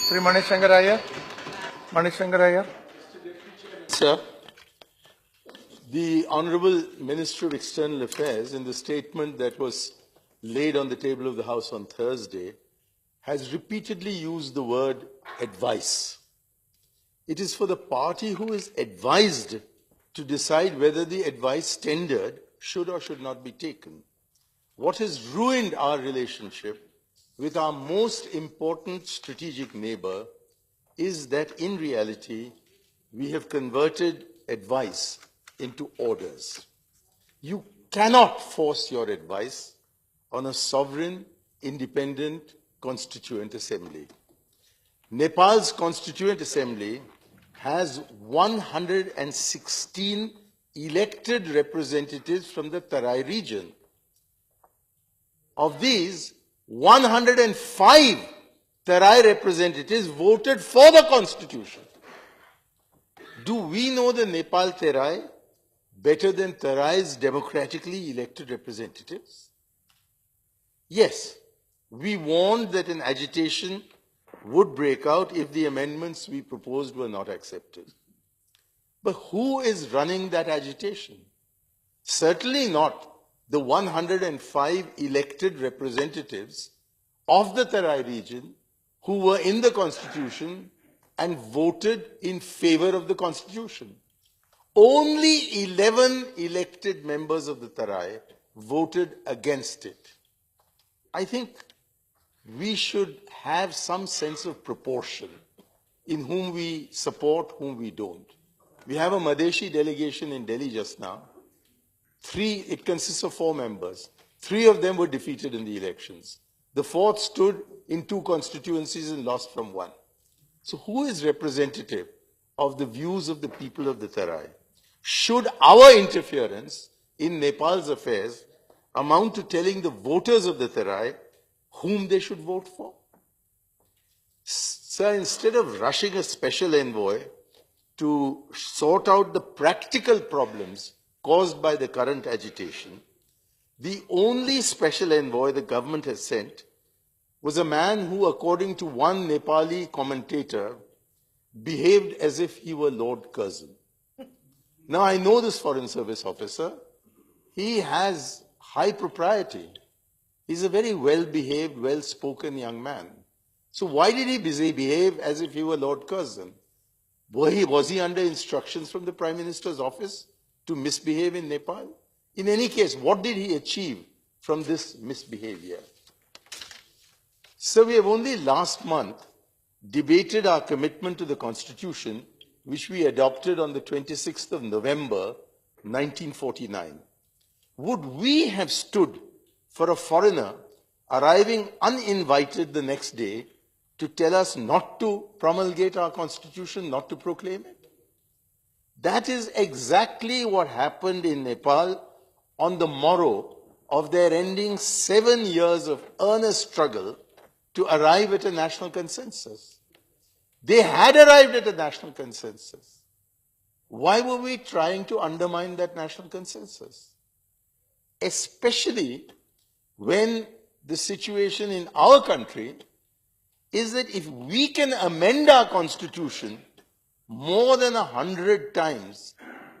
Sri Manishankaraya. Manishankaraya. Sir, the Honourable Minister of External Affairs, in the statement that was laid on the table of the House on Thursday, has repeatedly used the word advice. It is for the party who is advised to decide whether the advice tendered should or should not be taken. What has ruined our relationship with our most important strategic neighbor is that in reality, we have converted advice into orders. You cannot force your advice on a sovereign, independent, constituent assembly. Nepal's constituent assembly has 116 elected representatives from the Tarai region. Of these, 105 Tarai representatives voted for the constitution. Do we know the Nepal Tarai better than Tarai's democratically elected representatives? Yes, we warned that an agitation would break out if the amendments we proposed were not accepted. But who is running that agitation? Certainly not the 105 elected representatives of the Tarai region who were in the Constitution and voted in favor of the Constitution. Only 11 elected members of the Tarai voted against it. I think we should have some sense of proportion in whom we support, whom we don't. We have a Madheshi delegation in Delhi just now. It consists of 4 members. 3 of them were defeated in the elections. The 4th stood in 2 constituencies and lost from 1. So who is representative of the views of the people of the Tarai? Should our interference in Nepal's affairs amount to telling the voters of the Tarai whom they should vote for? Sir, instead of rushing a special envoy to sort out the practical problems caused by the current agitation, the only special envoy the government has sent was a man who, according to one Nepali commentator, behaved as if he were Lord Curzon. Now, I know this Foreign Service officer. He has high propriety. He's a very well-behaved, well-spoken young man. So why did he behave as if he were Lord Curzon? Was he under instructions from the Prime Minister's office to misbehave in Nepal? In any case, what did he achieve from this misbehavior? So we have only last month debated our commitment to the Constitution, which we adopted on the 26th of November, 1949. Would we have stood for a foreigner arriving uninvited the next day to tell us not to promulgate our Constitution, not to proclaim it? That is exactly what happened in Nepal on the morrow of their ending 7 years of earnest struggle to arrive at a national consensus. They had arrived at a national consensus. Why were we trying to undermine that national consensus? Especially when the situation in our country is that if we can amend our Constitution more than 100 times,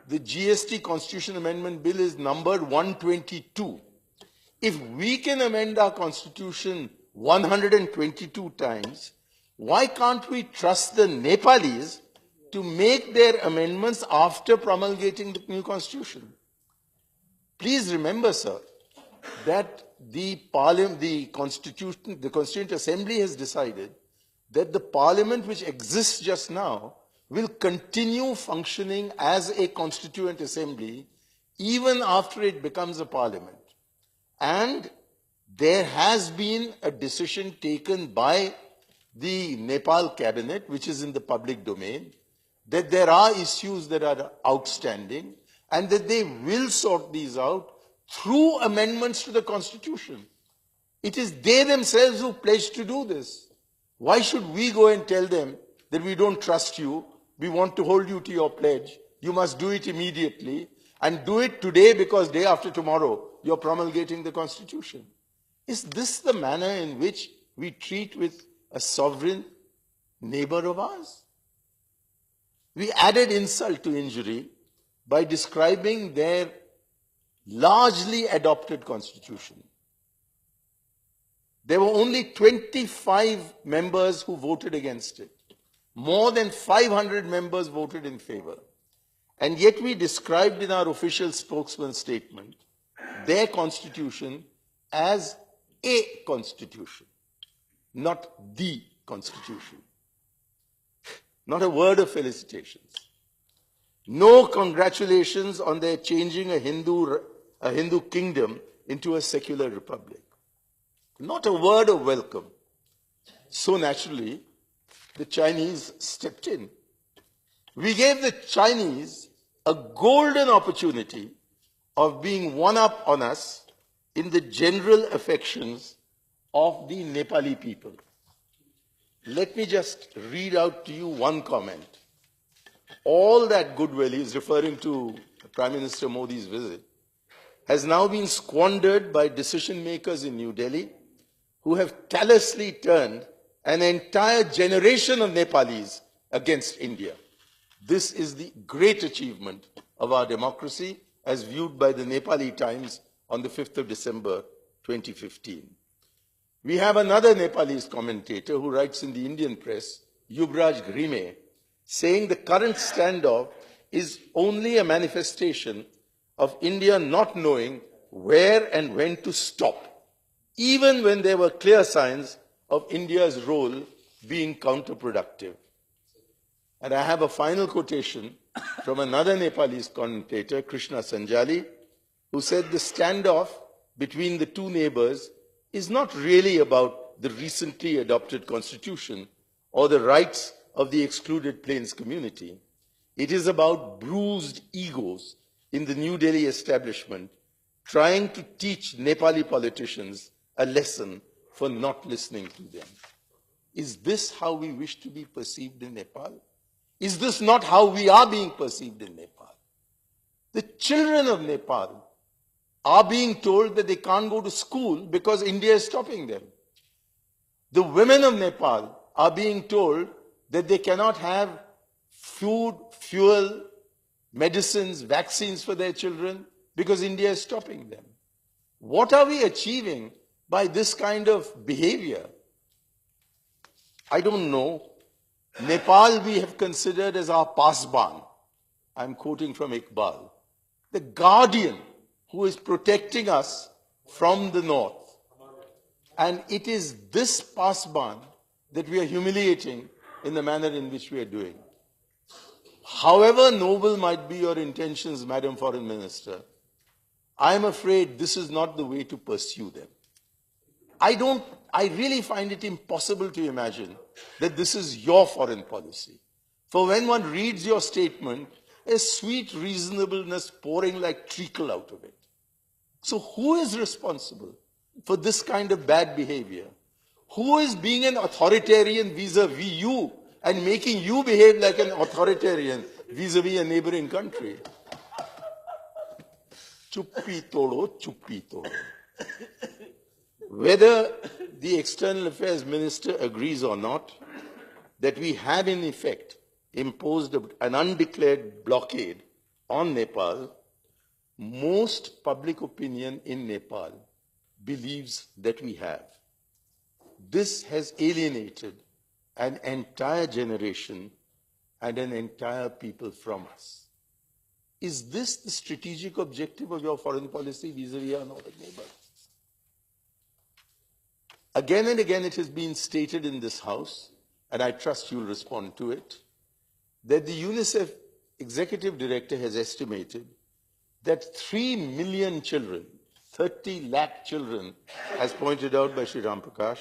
the GST Constitution Amendment Bill is numbered 122. If we can amend our Constitution 122 times, why can't we trust the Nepalis to make their amendments after promulgating the new Constitution? Please remember, sir, that the Constituent Assembly has decided that the Parliament which exists just now will continue functioning as a Constituent Assembly even after it becomes a Parliament. And there has been a decision taken by the Nepal cabinet, which is in the public domain, that there are issues that are outstanding and that they will sort these out through amendments to the Constitution. It is they themselves who pledged to do this. Why should we go and tell them that we don't trust you, we want to hold you to your pledge, you must do it immediately, and do it today because day after tomorrow you're promulgating the Constitution? Is this the manner in which we treat with a sovereign neighbor of ours. We added insult to injury by describing their largely adopted constitution. There were only 25 members who voted against it. More than 500 members voted in favor. And yet we described in our official spokesman's statement their constitution as a constitution, not the constitution. Not a word of felicitations. No congratulations on their changing a Hindu kingdom into a secular republic. Not a word of welcome. So naturally, the Chinese stepped in. We gave the Chinese a golden opportunity of being one up on us in the general affections of the Nepali people. Let me just read out to you one comment. All that goodwill, he is referring to Prime Minister Modi's visit, has now been squandered by decision makers in New Delhi who have callously turned an entire generation of Nepalis against India. This is the great achievement of our democracy as viewed by the Nepali Times on the 5th of December 2015. We have another Nepalese commentator who writes in the Indian press, Yuvraj Grime, saying the current standoff is only a manifestation of India not knowing where and when to stop, even when there were clear signs of India's role being counterproductive. And I have a final quotation from another Nepalese commentator, Krishna Sanjali, who said the standoff between the two neighbors is not really about the recently adopted constitution or the rights of the excluded Plains community. It is about bruised egos in the New Delhi establishment trying to teach Nepali politicians a lesson for not listening to them. Is this how we wish to be perceived in Nepal? Is this not how we are being perceived in Nepal? The children of Nepal are being told that they can't go to school because India is stopping them. The women of Nepal are being told that they cannot have food, fuel, medicines, vaccines for their children because India is stopping them. What are we achieving by this kind of behavior? I don't know. Nepal we have considered as our pasban. I'm quoting from Iqbal. The guardian who is protecting us from the north. And it is this pasban that we are humiliating in the manner in which we are doing. However noble might be your intentions, Madam Foreign Minister, I am afraid this is not the way to pursue them. I really find it impossible to imagine that this is your foreign policy. For when one reads your statement, a sweet reasonableness pouring like treacle out of it. So who is responsible for this kind of bad behavior? Who is being an authoritarian vis-a-vis you and making you behave like an authoritarian vis-a-vis a neighboring country? Chuppi todo, chuppi todo. Whether the External Affairs Minister agrees or not, that we have in effect imposed an undeclared blockade on Nepal, most public opinion in Nepal believes that we have. This has alienated an entire generation and an entire people from us. Is this the strategic objective of your foreign policy vis-a-vis our northern neighbors? Again and again it has been stated in this House, and I trust you'll respond to it, that the UNICEF Executive Director has estimated that 3 million children, 30 lakh children, as pointed out by Sri Ram Prakash,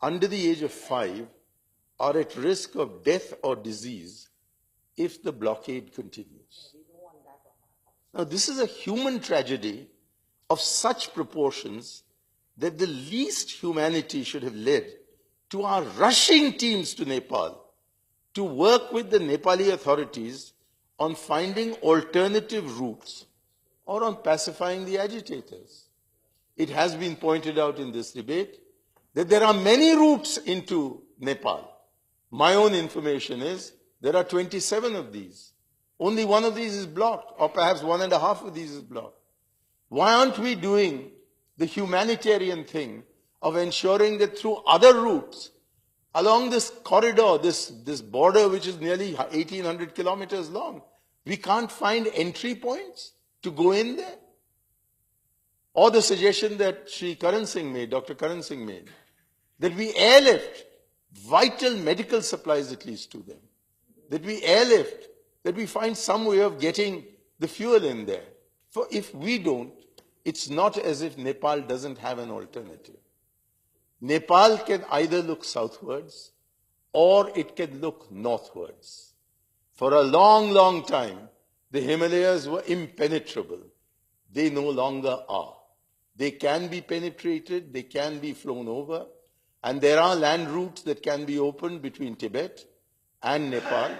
under the age of 5 are at risk of death or disease if the blockade continues. Now, this is a human tragedy of such proportions that the least humanity should have led to our rushing teams to Nepal to work with the Nepali authorities on finding alternative routes or on pacifying the agitators. It has been pointed out in this debate that there are many routes into Nepal. My own information is there are 27 of these. Only one of these is blocked, or perhaps 1.5 of these is blocked. Why aren't we doing the humanitarian thing of ensuring that through other routes, along this corridor, this border which is nearly 1,800 kilometers long, we can't find entry points to go in there? Or the suggestion that Dr. Karan Singh made, that we airlift vital medical supplies at least to them, that we airlift, that we find some way of getting the fuel in there. For if we don't, it's not as if Nepal doesn't have an alternative. Nepal can either look southwards or it can look northwards. For a long, long time, the Himalayas were impenetrable. They no longer are. They can be penetrated, they can be flown over, and there are land routes that can be opened between Tibet and Nepal.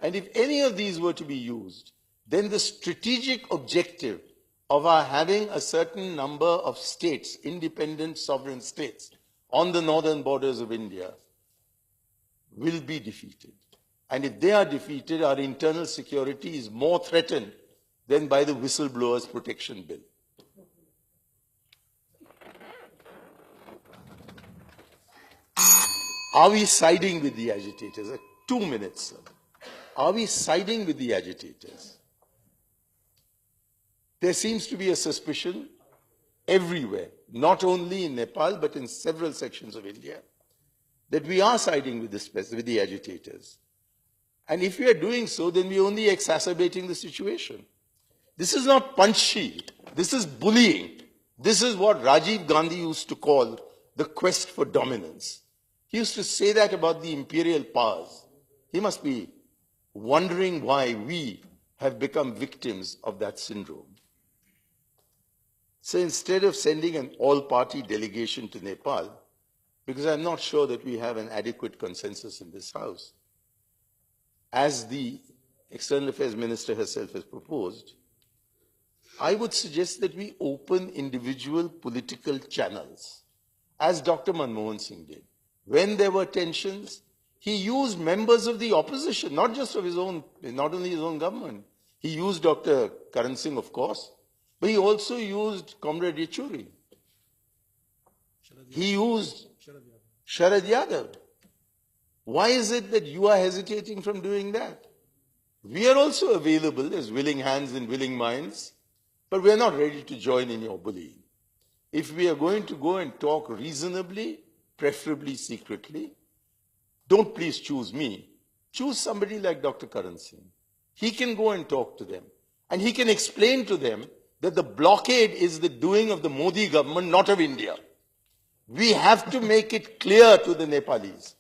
And if any of these were to be used, then the strategic objective of our having a certain number of states, independent sovereign states, on the northern borders of India will be defeated. And if they are defeated, our internal security is more threatened than by the Whistleblowers Protection Bill. Are we siding with the agitators? 2 minutes, sir. Are we siding with the agitators? There seems to be a suspicion everywhere, not only in Nepal, but in several sections of India, that we are siding with the agitators. And if we are doing so, then we are only exacerbating the situation. This is not punchy. This is bullying. This is what Rajiv Gandhi used to call the quest for dominance. He used to say that about the imperial powers. He must be wondering why we have become victims of that syndrome. So instead of sending an all-party delegation to Nepal, because I'm not sure that we have an adequate consensus in this House, as the External Affairs Minister herself has proposed, I would suggest that we open individual political channels, as Dr. Manmohan Singh did. When there were tensions, he used members of the opposition, not just of his own, not only his own government. He used Dr. Karan Singh, of course, but he also used Comrade Yechuri. He used Sharad Yadav. Why is it that you are hesitating from doing that? We are also available as willing hands and willing minds, but we are not ready to join in your bullying. If we are going to go and talk reasonably, preferably secretly, don't please choose me. Choose somebody like Dr. Karan Singh. He can go and talk to them. And he can explain to them that the blockade is the doing of the Modi government, not of India. We have to make it clear to the Nepalis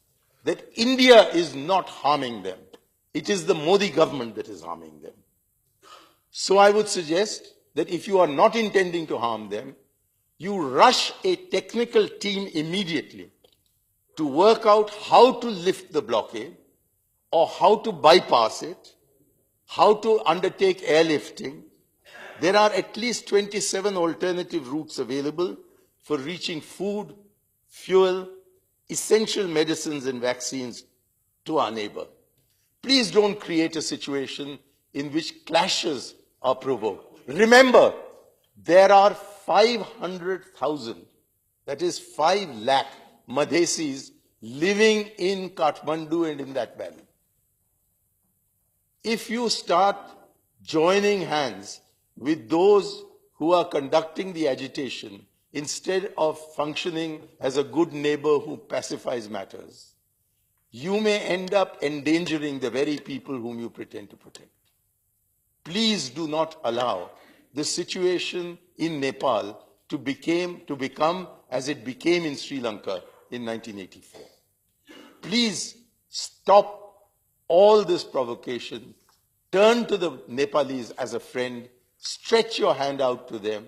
that India is not harming them. It is the Modi government that is harming them. So I would suggest that if you are not intending to harm them, you rush a technical team immediately to work out how to lift the blockade or how to bypass it, how to undertake airlifting. There are at least 27 alternative routes available for reaching food, fuel, essential medicines and vaccines to our neighbor. Please don't create a situation in which clashes are provoked. Remember, there are 500,000, that is 5 lakh Madhesis living in Kathmandu and in that valley. If you start joining hands with those who are conducting the agitation instead of functioning as a good neighbor who pacifies matters, you may end up endangering the very people whom you pretend to protect. Please do not allow the situation in Nepal to become as it became in Sri Lanka in 1984. Please stop all this provocation. Turn to the Nepalis as a friend. Stretch your hand out to them.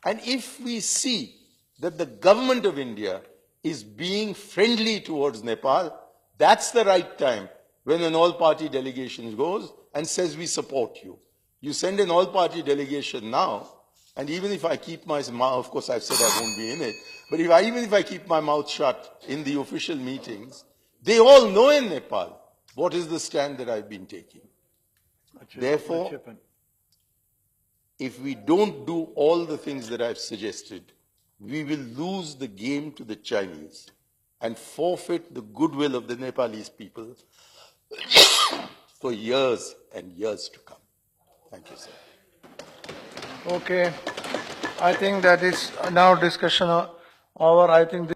And if we see that the government of India is being friendly towards Nepal, that's the right time when an all-party delegation goes and says, we support you. You send an all-party delegation now, and even if I keep my mouth, of course I've said I won't be in it, but even if I keep my mouth shut in the official meetings, They all know in Nepal what is the stand that I've been taking. Therefore, if we don't do all the things that I've suggested, we will lose the game to the Chinese and forfeit the goodwill of the Nepalese people for years and years to come. Thank you, sir. Okay. I think that is now discussion over. I think